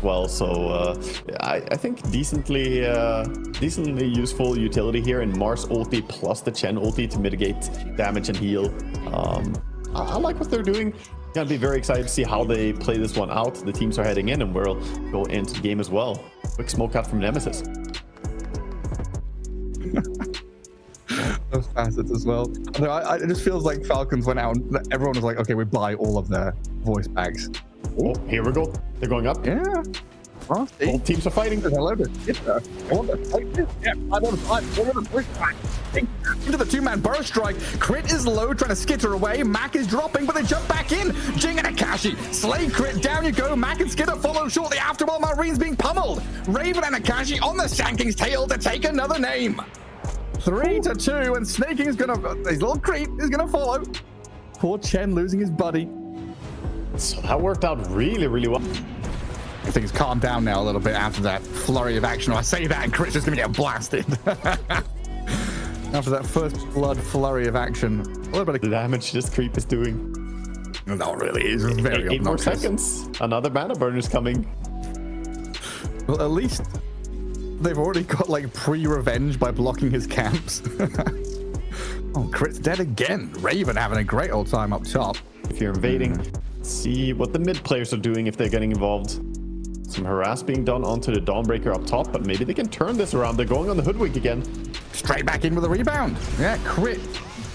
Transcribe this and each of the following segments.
well. So I think decently useful utility here in Mars ulti plus the Chen ulti to mitigate damage and heal. I like what they're doing. Gonna be very excited to see how they play this one out. The teams are heading in, and we'll go into the game as well. Quick smoke out from Nemesis. Those facets as well. It just feels like Falcons went out and everyone was like, okay, we buy all of their voice packs. Oh, here we go. They're going up. Yeah. Well, both teams are fighting. Hello to Skitter. I want to fight this. Yeah, I want to fight. Into the two-man burst strike. Crit is low, trying to skitter away. Mac is dropping, but they jump back in. Jing and Akashi. Slay Crit, down you go. Mac and Skitter follow shortly after while Marine's being pummeled. Raven and Akashi on the Sanking's tail to take another name. 3-2, and Snaking's gonna, his little creep is gonna follow. Poor Chen losing his buddy. So that worked out really, really well. Things calmed down now a little bit after that flurry of action. I say that and Chris is gonna get blasted. After that first blood flurry of action. A little bit of damage this creep is doing. Not really, it's very 8 more seconds. Another mana burner's coming. Well, at least they've already got like pre-revenge by blocking his camps. Oh, Crit's dead again. Raven having a great old time up top. If you're invading, see what the mid players are doing if they're getting involved. Some harass being done onto the Dawnbreaker up top, but maybe they can turn this around. They're going on the Hoodwink again. Straight back in with a rebound. Yeah, Crit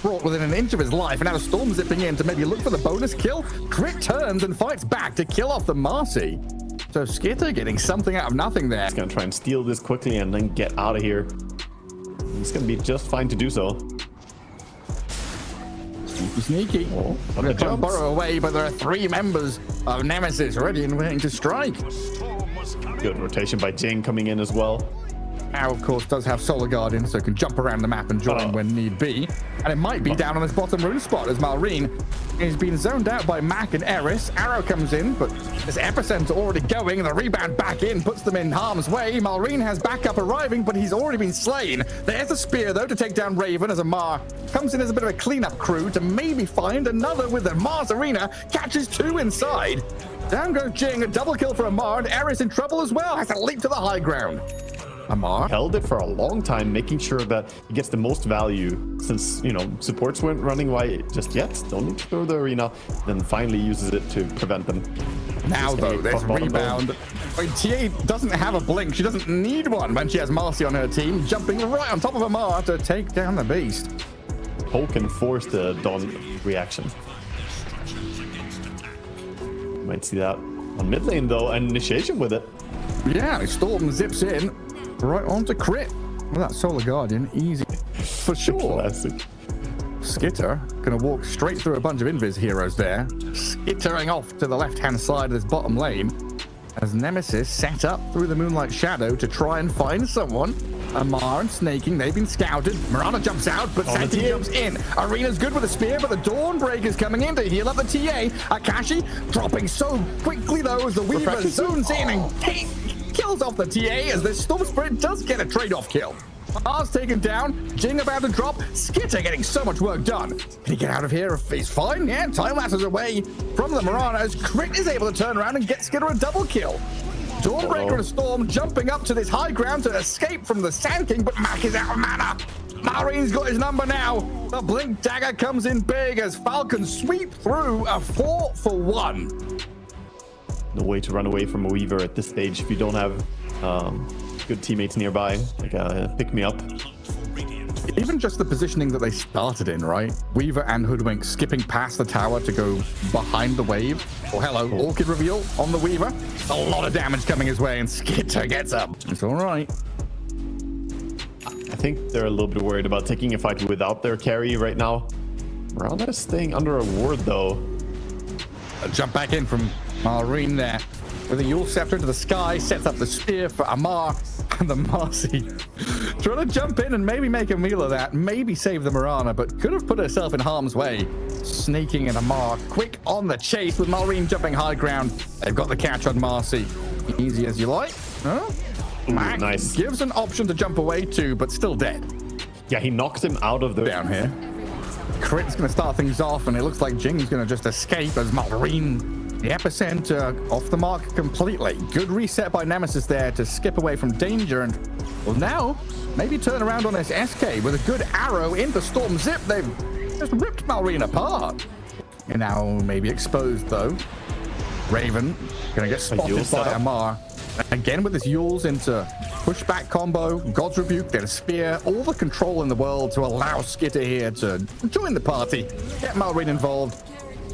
brought within an inch of his life, and now Storm zipping in to maybe look for the bonus kill. Crit turns and fights back to kill off the Marcy. So Skitter getting something out of nothing there. He's going to try and steal this quickly and then get out of here. He's going to be just fine to do so. Sneaky. Oh, they're trying to burrow away, but there are 3 members of Nemesis ready and waiting to strike. Good rotation by Jing coming in as well. Now, of course, does have Solar Guardian, so can jump around the map and join when need be. And it might be down on this bottom rune spot as Malrine is being zoned out by Mac and Eris. Arrow comes in, but this epicenter already going, and the rebound back in puts them in harm's way. Malrine has backup arriving, but he's already been slain. There's the spear, though, to take down Raven as Amar comes in as a bit of a cleanup crew to maybe find another with the Mars Arena. Catches 2 inside. Down goes Jing, a double kill for Amar, and Eris in trouble as well. Has to leap to the high ground. Amar held it for a long time, making sure that he gets the most value since, you know, supports weren't running wide just yet. Don't need to throw the arena. Then finally uses it to prevent them. Now, though, there's rebound. I mean, TA doesn't have a blink. She doesn't need one when she has Marcy on her team, jumping right on top of Amar to take down the beast. Poke can force the Dawn reaction. Might see that on mid lane, though, and initiation with it. Yeah, Storm zips in. Right on to Crit. Well, that Solar Guardian, easy for sure. Classic. Skitter gonna walk straight through a bunch of Invis heroes there, skittering off to the left-hand side of this bottom lane as Nemesis set up through the Moonlight Shadow to try and find someone. Amar and Snaking, they've been scouted. Mirana jumps out, but Santi jumps in. Arena's good with a spear, but the Dawnbreaker's coming in to heal up the TA. Akashi dropping so quickly, though, as the Weaver zones in and kills off the TA as this Storm Spirit does get a trade-off kill. Mars taken down, Jing about to drop, Skitter getting so much work done. Can he get out of here if he's fine? Yeah, time lapses away from the Mirana as Crit is able to turn around and get Skitter a double kill. Dawnbreaker and Storm jumping up to this high ground to escape from the Sand King, but Mac is out of mana. Marine's got his number now. The Blink Dagger comes in big as Falcons sweep through a 4-for-1. No way to run away from a Weaver at this stage if you don't have good teammates nearby, like pick me up. Even just the positioning that they started in, right? Weaver and Hoodwink skipping past the tower to go behind the wave. Oh, hello, Orchid reveal on the Weaver. A lot of damage coming his way, and Skitter gets up. It's all right. I think they're a little bit worried about taking a fight without their carry right now. Miranda is staying under a ward, though. A jump back in from Marine there. With a Yule Scepter to the sky, sets up the spear for Amar, and the Marcy trying to jump in and maybe make a meal of that, maybe save the Mirana, but could have put herself in harm's way. Snaking and Amar quick on the chase with Marine jumping high ground. They've got the catch on Marcy. Easy as you like. Huh? Mac nice. Gives an option to jump away to, but still dead. Yeah, he knocked him out of the... Down here. Crit's going to start things off, and it looks like Jing's going to just escape as Marine The epicenter off the mark completely. Good reset by Nemesis there to skip away from danger, and well, now maybe turn around on this SK with a good arrow into Storm Zip. They've just ripped Malrine apart. And now maybe exposed though. Raven gonna get spotted by Amar. Again with his Yules into pushback combo, God's Rebuke, then a spear, all the control in the world to allow Skitter here to join the party, get Malrine involved,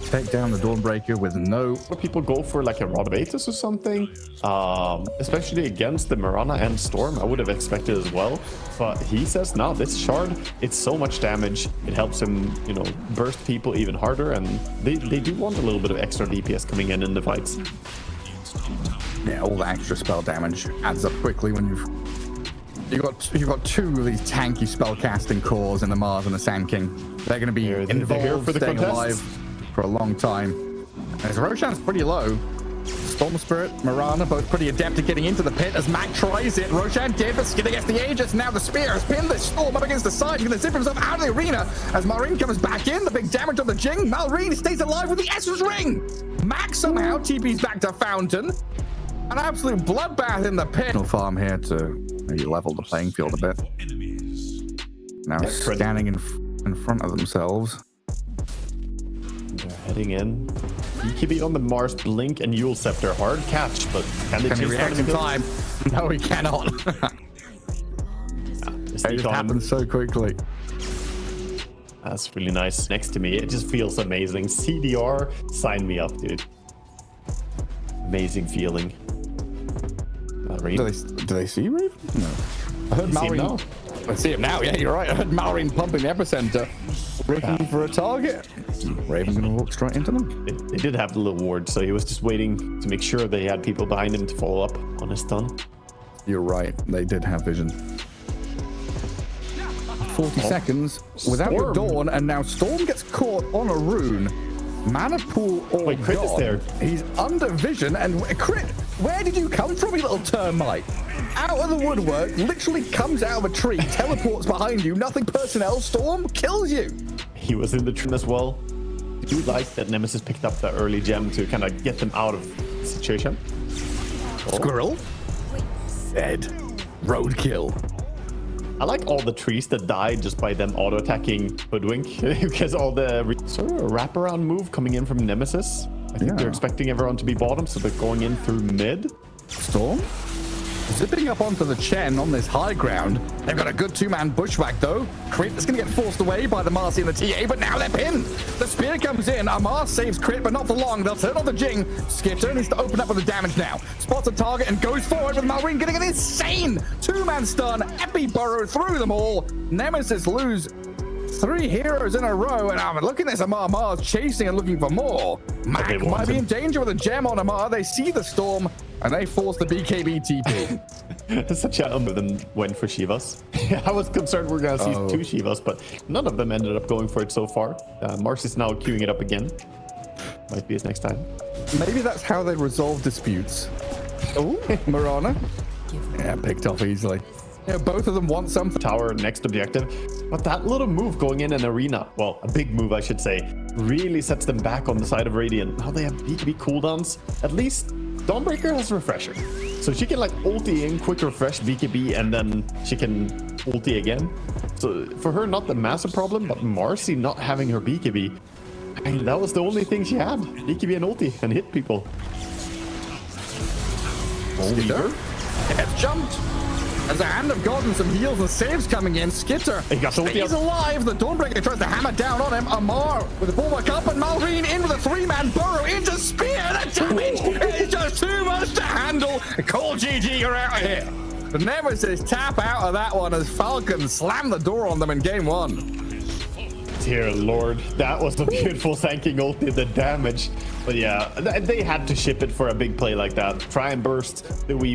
take down the Dawnbreaker with no... People go for like a Rod of Aethys or something, especially against the Mirana and Storm. I would have expected as well, but he says, no, this shard, it's so much damage. It helps him, you know, burst people even harder, and they do want a little bit of extra DPS coming in the fights. Yeah, all the extra spell damage adds up quickly when you've got two of these tanky spell casting cores in the Mars and the Sand King. They're going to be involved, staying alive for a long time. As Roshan's pretty low, Storm Spirit, Mirana, both pretty adept at getting into the pit as Mac tries it. Roshan did, but Skitter gets the Aegis. Now the spear has pinned this Storm up against the side. He's going to zip himself out of the arena as Malrine comes back in. The big damage on the Jing. Malrine stays alive with the Essence Ring. Mac somehow TP's back to Fountain. An absolute bloodbath in the pit. Farm here to maybe level the playing field a bit. Now scanning in front of themselves. They're heading in. BKB on the Mars, Blink, and Yule Scepter. Hard catch, but can they react in time? No, he cannot. It happens so quickly. That's really nice. Next to me, it just feels amazing. CDR, sign me up, dude. Amazing feeling. Do they see Raven? No. I heard Malrine. I see him now. Yeah, you're right. I heard Malrine pumping the epicenter, looking for a target. Raven's gonna walk straight into them. They did have the little ward, so he was just waiting to make sure they had people behind him to follow up on his stun. You're right. They did have vision. 40 seconds without the Dawn, and now Storm gets caught on a rune. Mana pool or Wait, Crit is there. He's under vision, and Crit, where did you come from, you little termite? Out of the woodwork, literally comes out of a tree, teleports behind you, nothing personnel, Storm kills you. He was in the tree as well. I do like that Nemesis picked up the early gem to kind of get them out of the situation. Squirrel. Dead. Roadkill. I like all the trees that died just by them auto-attacking Hoodwink, because all the sort of a wraparound move coming in from Nemesis. I think they're expecting everyone to be bottom, so they're going in through mid. Storm zipping up onto the Chen on this high ground. They've got a good two-man bushwhack though. Crit is going to get forced away by the Marcy and the TA, but now they're pinned. The spear comes in. Amar saves Crit, but not for long. They'll turn on the Jing. Skitter needs to open up with the damage now. Spots a target and goes forward with Malrine getting an insane two-man stun. Epi burrow through them all. Nemesis lose 3 heroes in a row, and I'm looking at this Amar's chasing and looking for more. Mac might be in danger with a gem on Amar. They see the Storm, and they force the BKB TP. Such a number of them went for Shivas. I was concerned we're going to see 2 Shivas, but none of them ended up going for it so far. Marcy's now queuing it up again. Might be his next time. Maybe that's how they resolve disputes. Oh, Mirana. Yeah, picked off easily. Yeah, both of them want something. Tower next objective, but that little move going in an arena, well, a big move I should say, really sets them back on the side of Radiant. Now they have BKB cooldowns. At least Dawnbreaker has Refresher, so she can like ulti in, quick refresh BKB, and then she can ulti again. So for her, not the massive problem, but Marcy not having her BKB, I mean, that was the only thing she had. BKB and ulti and hit people. Skitter gets jumped. As a hand of God and some heals and saves coming in, Skitter stays alive. The Dawnbreaker tries to hammer down on him. Amar with the bulwark up, and Malrine in with a 3-man burrow into spear. The damage is just too much to handle. Call GG, you're out of here. The Nemesis tap out of that one as Falcons slam the door on them in game 1. Dear Lord, that was a beautiful thanking ulti, the damage. But yeah, they had to ship it for a big play like that. Try and burst the Weave.